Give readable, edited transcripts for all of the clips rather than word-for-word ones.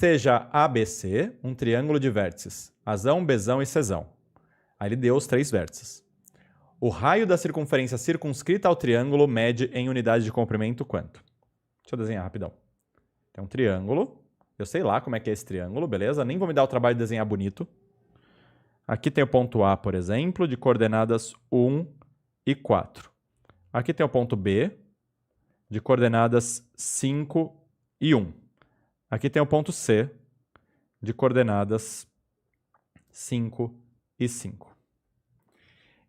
seja ABC um triângulo de vértices Azão, Bzão e Czão. Aí ele deu os 3 vértices. O raio da circunferência circunscrita ao triângulo mede em unidade de comprimento quanto? Deixa eu desenhar rapidão. Tem um triângulo. Eu sei lá como é que é esse triângulo, beleza? Nem vou me dar o trabalho de desenhar bonito. Aqui tem o ponto A, por exemplo, de coordenadas 1 e 4. Aqui tem o ponto B, de coordenadas 5 e 1. Aqui tem o ponto C, de coordenadas 5 e 5.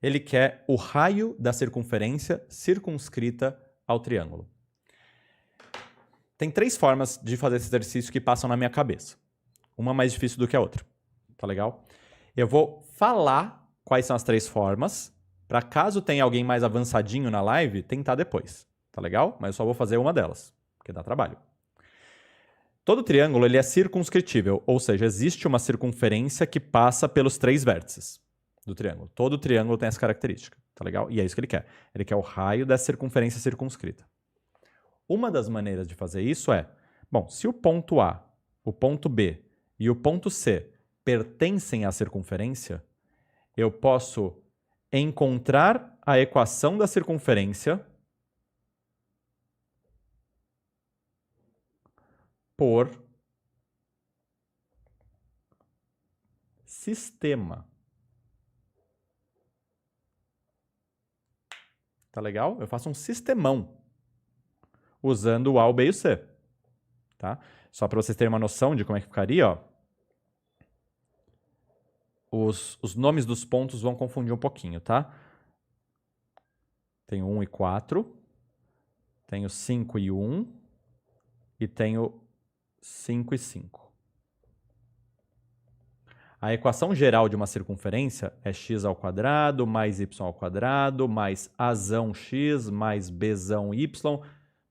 Ele quer o raio da circunferência circunscrita ao triângulo. Tem 3 formas de fazer esse exercício que passam na minha cabeça. Uma mais difícil do que a outra. Tá legal? Eu vou falar quais são as 3 formas, para caso tenha alguém mais avançadinho na live, tentar depois. Tá legal? Mas eu só vou fazer uma delas, porque dá trabalho. Todo triângulo ele é circunscritível, ou seja, existe uma circunferência que passa pelos 3 vértices do triângulo. Todo triângulo tem essa característica, tá legal? E é isso que ele quer. Ele quer o raio dessa circunferência circunscrita. Uma das maneiras de fazer isso é, bom, se o ponto A, o ponto B e o ponto C pertencem à circunferência, eu posso encontrar a equação da circunferência por sistema. Tá legal? Eu faço um sistemão usando o A, o B e o C. Tá? Só para vocês terem uma noção de como é que ficaria, ó. Os nomes dos pontos vão confundir um pouquinho, tá? Tenho 1 e 4, tenho 5 e 1 e tenho 5 e 5. A equação geral de uma circunferência é x ao quadrado mais y ao quadrado mais azão x mais bzão y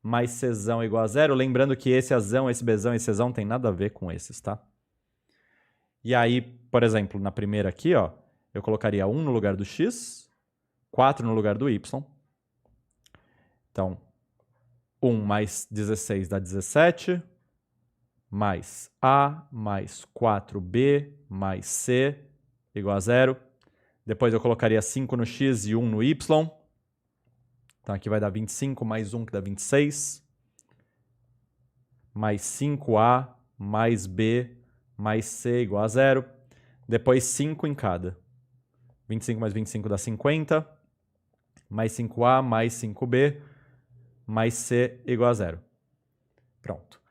mais czão igual a 0. Lembrando que esse azão, esse bzão e esse czão tem nada a ver com esses, tá? E aí, por exemplo, na primeira aqui, ó, eu colocaria 1 no lugar do x, 4 no lugar do y. Então, 1 mais 16 dá 17, mais A, mais 4B, mais C, igual a 0. Depois eu colocaria 5 no x e 1 no y. Então aqui vai dar 25 mais 1, que dá 26. Mais 5A, mais B, mais C, igual a 0. Depois 5 em cada. 25 mais 25 dá 50. Mais 5A, mais 5B, mais C, igual a 0. Pronto.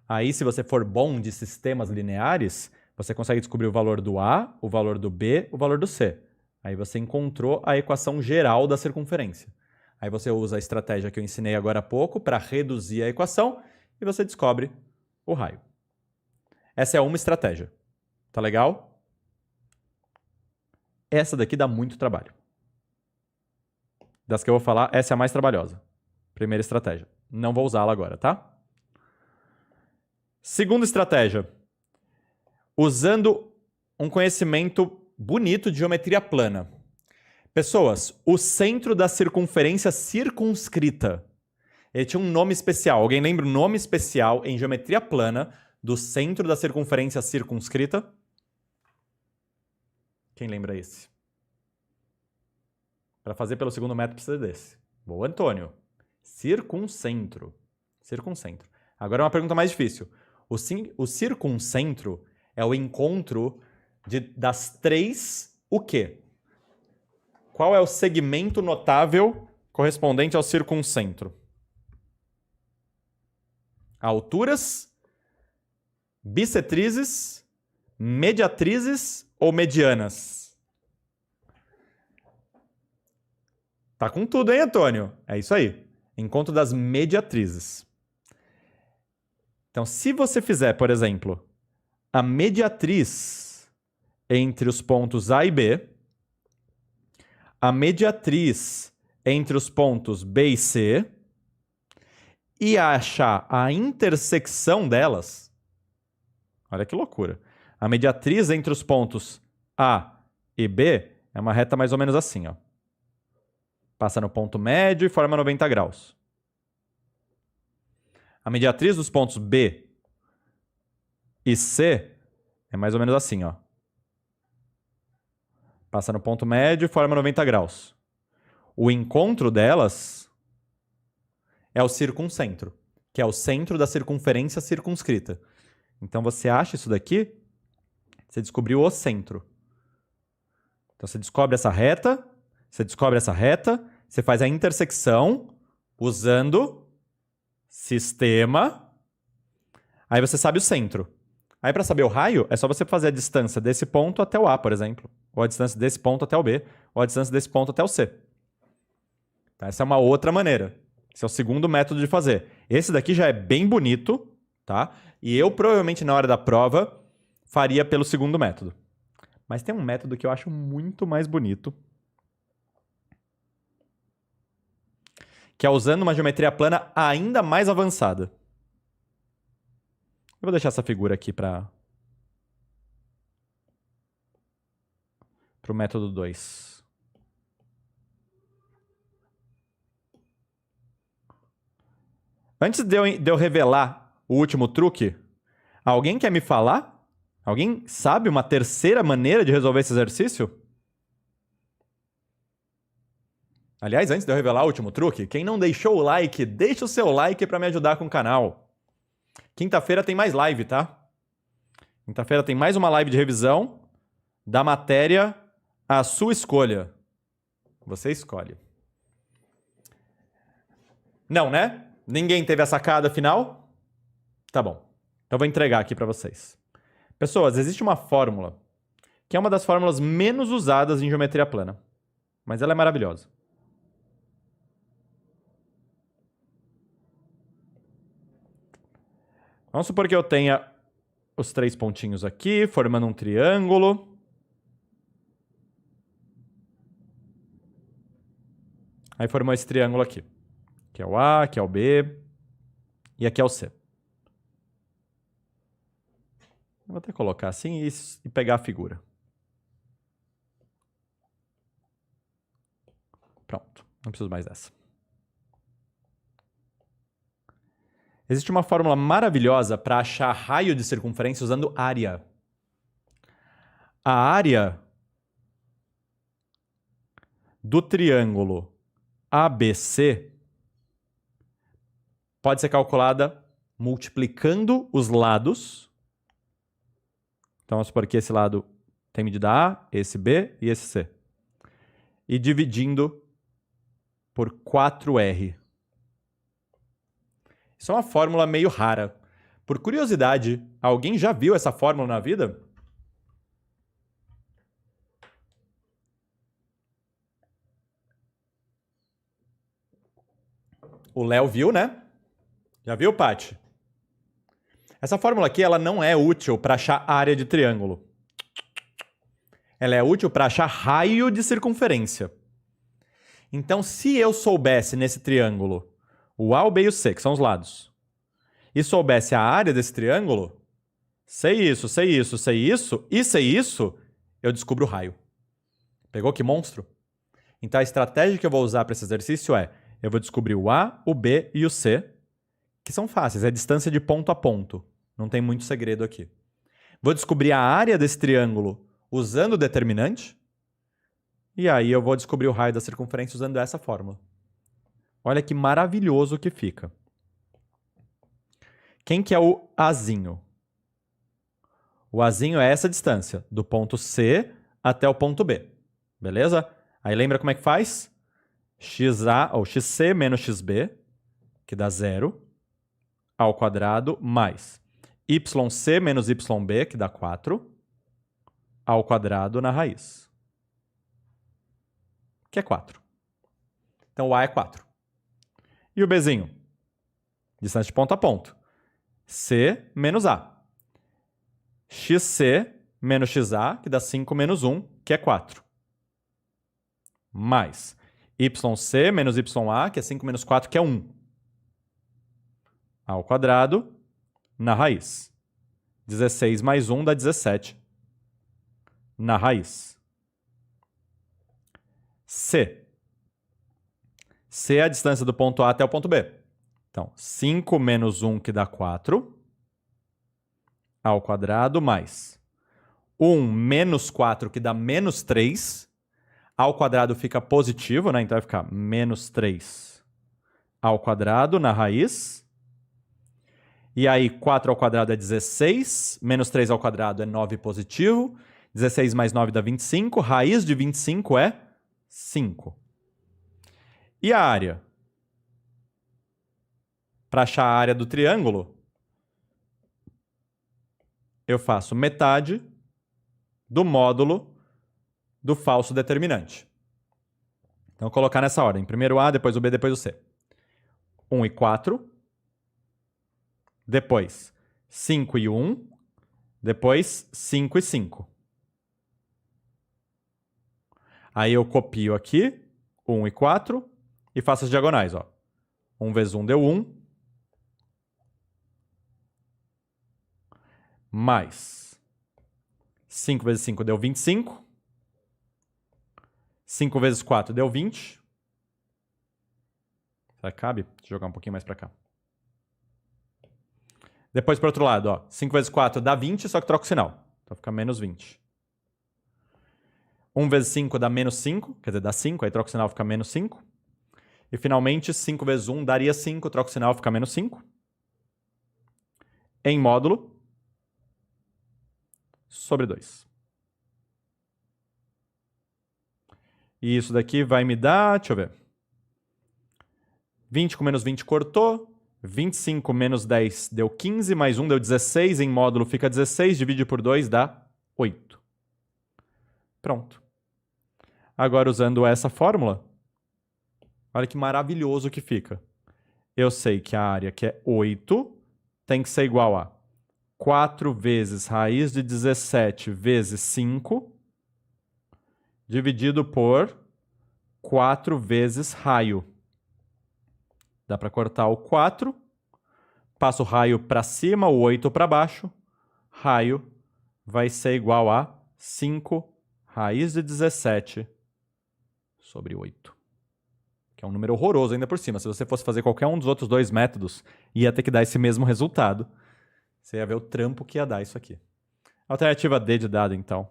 Aí, se você for bom de sistemas lineares, você consegue descobrir o valor do A, o valor do B, o valor do C. Aí você encontrou a equação geral da circunferência. Aí você usa a estratégia que eu ensinei agora há pouco para reduzir a equação e você descobre o raio. Essa é uma estratégia. Tá legal? Essa daqui dá muito trabalho. Das que eu vou falar, essa é a mais trabalhosa. Primeira estratégia. Não vou usá-la agora, tá? Segunda estratégia. Usando um conhecimento bonito de geometria plana. Pessoas, o centro da circunferência circunscrita. Ele tinha um nome especial. Alguém lembra o nome especial em geometria plana do centro da circunferência circunscrita? Quem lembra esse? Para fazer pelo segundo método precisa desse. Boa, Antônio. Circuncentro. Circuncentro. Agora uma pergunta mais difícil. O circuncentro é o encontro das 3 o quê? Qual é o segmento notável correspondente ao circuncentro? Alturas, bissetrizes, mediatrizes ou medianas? Tá com tudo, hein, Antônio? É isso aí. Encontro das mediatrizes. Então, se você fizer, por exemplo, a mediatriz entre os pontos A e B, a mediatriz entre os pontos B e C, e achar a intersecção delas, olha que loucura. A mediatriz entre os pontos A e B é uma reta mais ou menos assim, ó. Passa no ponto médio e forma 90 graus. A mediatriz dos pontos B e C é mais ou menos assim, ó. Passa no ponto médio e forma 90 graus. O encontro delas é o circuncentro, que é o centro da circunferência circunscrita. Então, você acha isso daqui, você descobriu o centro. Então, você descobre essa reta, você faz a intersecção usando sistema, aí você sabe o centro. Aí, para saber o raio, é só você fazer a distância desse ponto até o A, por exemplo, ou a distância desse ponto até o B, ou a distância desse ponto até o C. Tá? Essa é uma outra maneira. Esse é o segundo método de fazer. Esse daqui já é bem bonito, tá? E eu provavelmente na hora da prova faria pelo segundo método. Mas tem um método que eu acho muito mais bonito, que é usando uma geometria plana ainda mais avançada. Eu vou deixar essa figura aqui para o método 2. Antes de eu revelar o último truque, alguém quer me falar? Alguém sabe uma terceira maneira de resolver esse exercício? Aliás, antes de eu revelar o último truque, quem não deixou o like, deixa o seu like para me ajudar com o canal. Quinta-feira tem mais live, tá? Quinta-feira tem mais uma live de revisão da matéria à sua escolha. Você escolhe. Não, né? Ninguém teve a sacada final? Tá bom. Então eu vou entregar aqui para vocês. Pessoas, existe uma fórmula que é uma das fórmulas menos usadas em geometria plana, mas ela é maravilhosa. Vamos supor que eu tenha os 3 pontinhos aqui, formando um triângulo. Aí formou esse triângulo aqui. Aqui é o A, aqui é o B e aqui é o C. Eu vou até colocar assim e pegar a figura. Pronto, não preciso mais dessa. Existe uma fórmula maravilhosa para achar raio de circunferência usando área. A área do triângulo ABC pode ser calculada multiplicando os lados. Então, vamos supor que esse lado tem medida A, esse B e esse C. E dividindo por 4R. Isso é uma fórmula meio rara. Por curiosidade, alguém já viu essa fórmula na vida? O Léo viu, né? Já viu, Paty? Essa fórmula aqui ela não é útil para achar área de triângulo. Ela é útil para achar raio de circunferência. Então, se eu soubesse nesse triângulo o A, o B e o C, que são os lados, e soubesse a área desse triângulo, sei isso, eu descubro o raio. Pegou que monstro? Então, a estratégia que eu vou usar para esse exercício é, eu vou descobrir o A, o B e o C, que são fáceis, é distância de ponto a ponto. Não tem muito segredo aqui. Vou descobrir a área desse triângulo usando o determinante, e aí eu vou descobrir o raio da circunferência usando essa fórmula. Olha que maravilhoso que fica. Quem que é o Azinho? O Azinho é essa distância, do ponto C até o ponto B. Beleza? Aí lembra como é que faz? XA, ou XC menos XB, que dá 0, ao quadrado, mais YC menos YB, que dá 4, ao quadrado na raiz, que é 4. Então o A é 4. E o Bzinho? Distância de ponto a ponto. C menos A. XC menos XA, que dá 5 menos 1, que é 4. Mais YC menos YA, que é 5 menos 4, que é 1. Ao quadrado na raiz. 16 mais 1 dá 17 na raiz. C. C é a distância do ponto A até o ponto B. Então, 5 menos 1, que dá 4, ao quadrado mais 1 menos 4, que dá menos 3. Ao quadrado fica positivo, né? Então vai ficar menos 3 ao quadrado na raiz. E aí 4 ao quadrado é 16, menos 3 ao quadrado é 9 positivo. 16 mais 9 dá 25. Raiz de 25 é 5. E a área? Para achar a área do triângulo, eu faço metade do módulo do falso determinante. Então, vou colocar nessa ordem. Primeiro A, depois o B, depois o C. 1 e 4. Depois 5 e 1. Depois 5 e 5. Aí eu copio aqui 1 e 4 e faço as diagonais. Ó. 1 vezes 1 deu 1. Mais 5 vezes 5 deu 25. 5 vezes 4 deu 20. Será que cabe? Deixa eu jogar um pouquinho mais para cá. Depois, para o outro lado, ó, 5 vezes 4 dá 20, só que troca o sinal. Então fica menos 20. 1 vezes 5 dá menos 5, quer dizer, dá 5, aí troca o sinal, fica menos 5. E finalmente, 5 vezes 1 daria 5, troca o sinal, fica menos 5. Em módulo sobre 2. E isso daqui vai me dar, deixa eu ver. 20 com menos 20 cortou. 25 menos 10 deu 15, mais 1 deu 16. Em módulo fica 16, divide por 2 dá 8. Pronto. Agora, usando essa fórmula, olha que maravilhoso que fica. Eu sei que a área, que é 8, tem que ser igual a 4 vezes raiz de 17 vezes 5, dividido por 4 vezes raio. Dá para cortar o 4, passo o raio para cima, o 8 para baixo. Raio vai ser igual a 5 raiz de 17 sobre 8. Que é um número horroroso ainda por cima. Se você fosse fazer qualquer um dos outros dois métodos, ia ter que dar esse mesmo resultado. Você ia ver o trampo que ia dar isso aqui. Alternativa D de dado, então,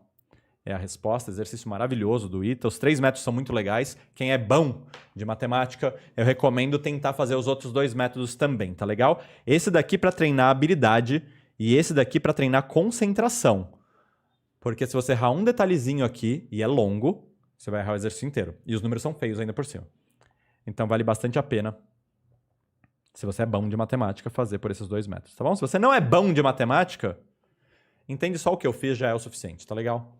é a resposta. Exercício maravilhoso do ITA. Os 3 métodos são muito legais. Quem é bom de matemática, eu recomendo tentar fazer os outros 2 métodos também, tá legal? Esse daqui para treinar habilidade e esse daqui para treinar concentração. Porque se você errar um detalhezinho aqui, e é longo, você vai errar o exercício inteiro. E os números são feios ainda por cima. Então vale bastante a pena, se você é bom de matemática, fazer por esses 2 métodos, tá bom? Se você não é bom de matemática, entende só o que eu fiz já é o suficiente, tá legal?